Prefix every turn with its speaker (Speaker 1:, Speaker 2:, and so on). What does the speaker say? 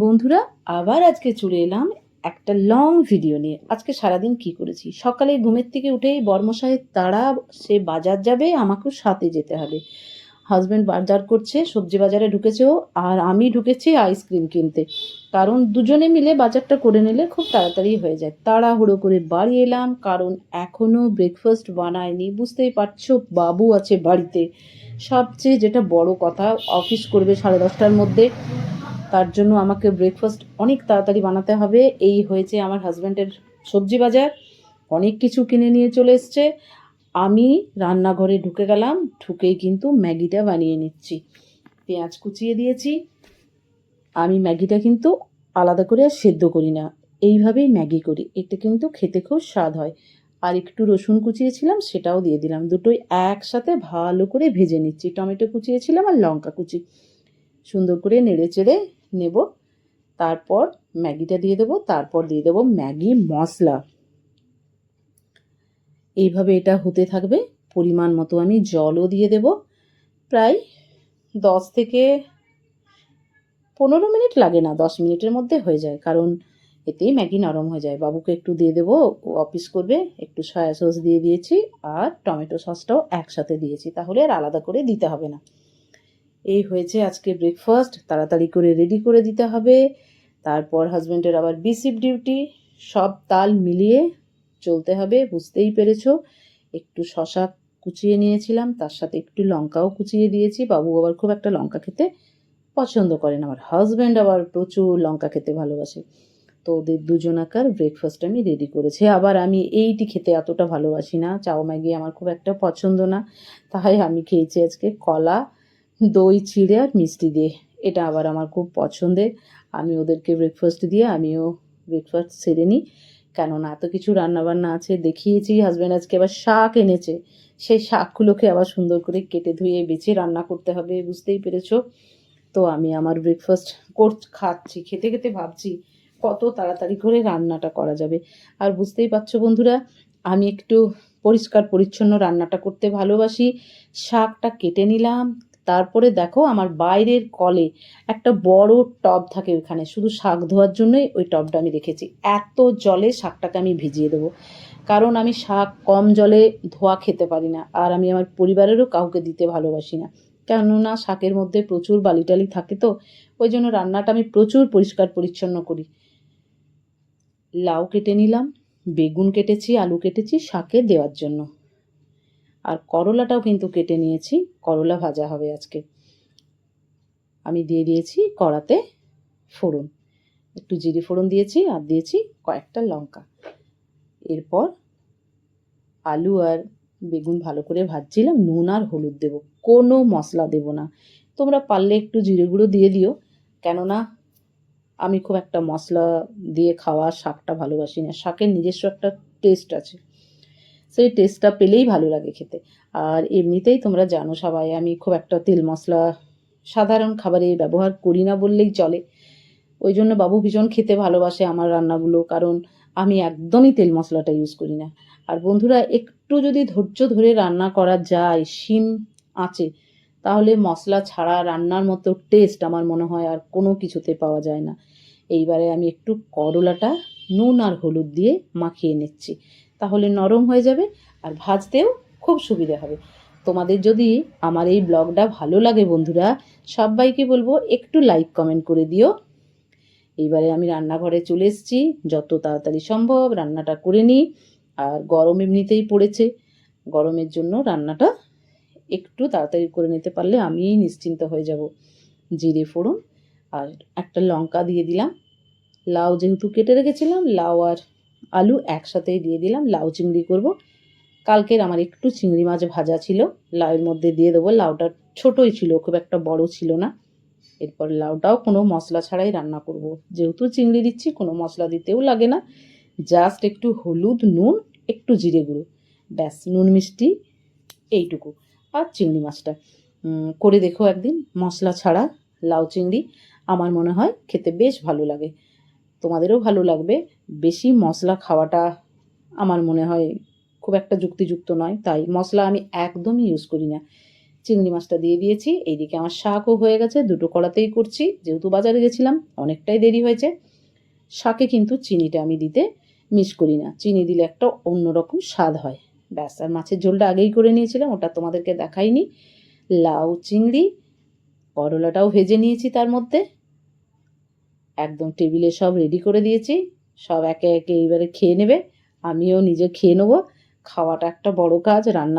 Speaker 1: বন্ধুরা, আবার আজকে চলে এলাম একটা লং ভিডিও নিয়ে। আজকে সারাদিন কি করেছি? সকালে ঘুমের থেকে উঠেই বর্মশাইয়ের তাড়া, সে বাজার যাবে, আমাকেও সাথে যেতে হবে। হাজব্যান্ড বাজার করছে, সবজি বাজারে ঢুকেছে ও, আর আমি ঢুকেছি আইসক্রিম কিনতে। কারণ দুজনে মিলে বাজারটা করে নিলে খুব তাড়াতাড়ি হয়ে যায়। তাড়াহুড়ো করে বাড়ি এলাম, কারণ এখনও ব্রেকফাস্ট বানায়নি। বুঝতেই পারছো, বাবু আছে বাড়িতে। সবচেয়ে যেটা বড় কথা, অফিস করবে 10:30টার মধ্যে, তার জন্য আমাকে ব্রেকফাস্ট অনেক তাড়াতাড়ি বানাতে হবে। এই হয়েছে আমার হাজব্যান্ডের সবজি বাজার, অনেক কিছু কিনে নিয়ে চলে এসছে। আমি রান্নাঘরে ঢুকে গেলাম, ঢুকেই কিন্তু ম্যাগিটা বানিয়ে নিচ্ছি। পেঁয়াজ কুচিয়ে দিয়েছি। আমি ম্যাগিটা কিন্তু আলাদা করে আর সেদ্ধ করি না, এইভাবেই ম্যাগি করি। এটা কিন্তু খেতে খুব স্বাদ হয়। আর একটু রসুন কুচিয়েছিলাম, সেটাও দিয়ে দিলাম। দুটোই একসাথে ভালো করে ভেজে নিচ্ছি। টমেটো কুচিয়েছিলাম আর লঙ্কা কুচি, সুন্দর করে নেড়ে চেড়ে নেব। তারপর ম্যাগিটা দিয়ে দেবো, তারপর দিয়ে দেবো ম্যাগি মশলা। এইভাবে এটা হতে থাকবে। পরিমাণ মতো আমি জলও দিয়ে দেব। প্রায় 10 থেকে 15 মিনিট লাগে না, 10 মিনিটের মধ্যে হয়ে যায়, কারণ এতেই ম্যাগি নরম হয়ে যায়। বাবুকে একটু দিয়ে দেবো, ও অফিস করবে। একটু সয়া সস দিয়ে দিয়েছি, আর টমেটো সসটাও একসাথে দিয়েছি, তাহলে আর আলাদা করে দিতে হবে না। এই হয়েছে আজকে ব্রেকফাস্ট। তাড়াতাড়ি করে রেডি করে দিতে হবে। তারপর হাজব্যান্ডের আবার বিসিপ ডিউটি, সব তাল মিলিয়ে চলতে হবে। বুঝতেই পেরেছ, একটু শশা কুচিয়ে নিয়েছিলাম, তার সাথে একটু লঙ্কাও কুচিয়ে দিয়েছি। বাবু আবার খুব একটা লঙ্কা খেতে পছন্দ করেন, আমার হাজব্যান্ড আবার প্রচুর লঙ্কা খেতে ভালোবাসে। তো ওদের দুজনাকার ব্রেকফাস্ট আমি রেডি করেছি। আবার আমি এইটি খেতে এতটা ভালোবাসি না, চাও ম্যাগি আমার খুব একটা পছন্দ না। তাই আমি খেয়েছি আজকে কলা, দই চিড়ে আর মিষ্টি দিয়ে। এটা আবার আমার খুব পছন্দের। আমি ওদেরকে ব্রেকফাস্ট দিয়ে আমিও ব্রেকফাস্ট সেরে নিই, কেননা এত কিছু রান্নাবান্না আছে। দেখিয়েছি, হাজব্যান্ড আজকে আবার শাক এনেছে, সেই শাকগুলোকে আবার সুন্দর করে কেটে ধুয়ে বেছে রান্না করতে হবে। বুঝতেই পেরেছো। তো আমি আমার ব্রেকফাস্ট খাচ্ছি, খেতে খেতে ভাবছি কত তাড়াতাড়ি করে রান্নাটা করা যাবে। আর বুঝতেই পারছো বন্ধুরা, আমি একটু পরিষ্কার পরিচ্ছন্ন রান্নাটা করতে ভালোবাসি। শাকটা কেটে নিলাম। তারপরে দেখো, আমার বাইরের কলে একটা বড় টব থাকে, ওখানে শুধু শাক ধোয়ার জন্যই ওই টবটা আমি রেখেছি। এত জলে শাকটাকে আমি ভিজিয়ে দেবো, কারণ আমি শাক কম জলে ধোয়া খেতে পারি না, আর আমি আমার পরিবারেরও কাউকে দিতে ভালোবাসি না, কেননা শাকের মধ্যে প্রচুর বালিটালি থাকে। তো ওই জন্য রান্নাটা আমি প্রচুর পরিষ্কার পরিচ্ছন্ন করি। লাউ কেটে নিলাম, বেগুন কেটেছি, আলু কেটেছি শাকে দেওয়ার জন্য, আর করলাটাও কিন্তু কেটে নিয়েছি, করলা ভাজা হবে আজকে। আমি দিয়ে দিয়েছি কড়াতে ফোড়ন, একটু জিরে ফোড়ন দিয়েছি, আর দিয়েছি কয়েকটা লঙ্কা। এরপর আলু আর বেগুন ভালো করে ভাজছিলাম, নুন আর হলুদ দেবো, কোনো মশলা দেবো না। তোমরা পারলে একটু জিরে গুঁড়ো দিয়ে দিও, কেননা আমি খুব একটা মশলা দিয়ে খাওয়া শাকটা ভালোবাসি না। শাকের নিজস্ব একটা টেস্ট আছে, সেই টেস্টটা পেলেই ভালো লাগে খেতে। আর এমনিতেই তোমরা জানো সবাই, আমি খুব একটা তেল মশলা সাধারণ খাবারে ব্যবহার করি না বললেই চলে। ওই জন্য বাবু ভীষণ খেতে ভালোবাসে আমার রান্নাগুলো, কারণ আমি একদমই তেল মশলাটা ইউজ করি না। আর বন্ধুরা, একটু যদি ধৈর্য ধরে রান্না করা যায় সিম আঁচে, তাহলে মশলা ছাড়া রান্নার মতো টেস্ট আমার মনে হয় আর কোনো কিছুতে পাওয়া যায় না। এইবারে আমি একটু করলাটা নুন আর হলুদ দিয়ে মাখিয়ে নিচ্ছি, তাহলে নরম হয়ে যাবে আর ভাজতেও খুব সুবিধে হবে। তোমাদের যদি আমার এই ব্লগটা ভালো লাগে বন্ধুরা, সবাইকে বলবো একটু লাইক কমেন্ট করে দিও। এইবারে আমি রান্নাঘরে চলে এসেছি, যত তাড়াতাড়ি সম্ভব রান্নাটা করে নিই। আর গরম এমনিতেই পড়েছে, গরমের জন্য রান্নাটা একটু তাড়াতাড়ি করে নিতে পারলে আমি নিশ্চিন্ত হয়ে যাব। জিরে ফোড়ন আর একটা লঙ্কা দিয়ে দিলাম। লাউ যেহেতু কেটে রেখেছিলাম, লাউ আর আলু একসাথেই দিয়ে দিলাম। লাউ চিংড়ি করব। কালকের আমার একটু চিংড়ি মাছ ভাজা ছিল, লাউয়ের মধ্যে দিয়ে দেবো। লাউটা ছোটোই ছিল, খুব একটা বড় ছিল না। এরপর লাউটাও কোনো মশলা ছাড়াই রান্না করব, যেহেতু চিংড়ি দিচ্ছি কোনো মশলা দিতেও লাগে না। জাস্ট একটু হলুদ, নুন, একটু জিরে গুঁড়ো, ব্যাস, নুন মিষ্টি এইটুকু। আর চিংড়ি মাছটা করে দেখো একদিন, মশলা ছাড়া লাউ চিংড়ি, আমার মনে হয় খেতে বেশ ভালো লাগে, তোমাদেরও ভালো লাগবে। বেশি মশলা খাওয়াটা আমার মনে হয় খুব একটা যুক্তিযুক্ত নয়, তাই মশলা আমি একদমই ইউজ করি না। চিংড়ি মাছটা দিয়ে দিয়েছি। এইদিকে আমার শাকও হয়ে গেছে, দুটো কড়াতেই করছি, যেহেতু বাজারে গেছিলাম অনেকটাই দেরি হয়েছে। শাকে কিন্তু চিনিটা আমি দিতে মিস করি না, চিনি দিলে একটা অন্যরকম স্বাদ হয়। ব্যাস, আর মাছের ঝোলটা আগেই করে নিয়েছিলাম, ওটা তোমাদেরকে দেখাইনি। লাউ চিংড়ি, করলাটাও ভেজে নিয়েছি তার মধ্যে, একদম টেবিলে সব রেডি করে দিয়েছি। সব একে একে এইবারে খেয়ে নেবে, আমিও নিজে খেয়ে নেবো। খাওয়াটা একটা বড় কাজ, রান্না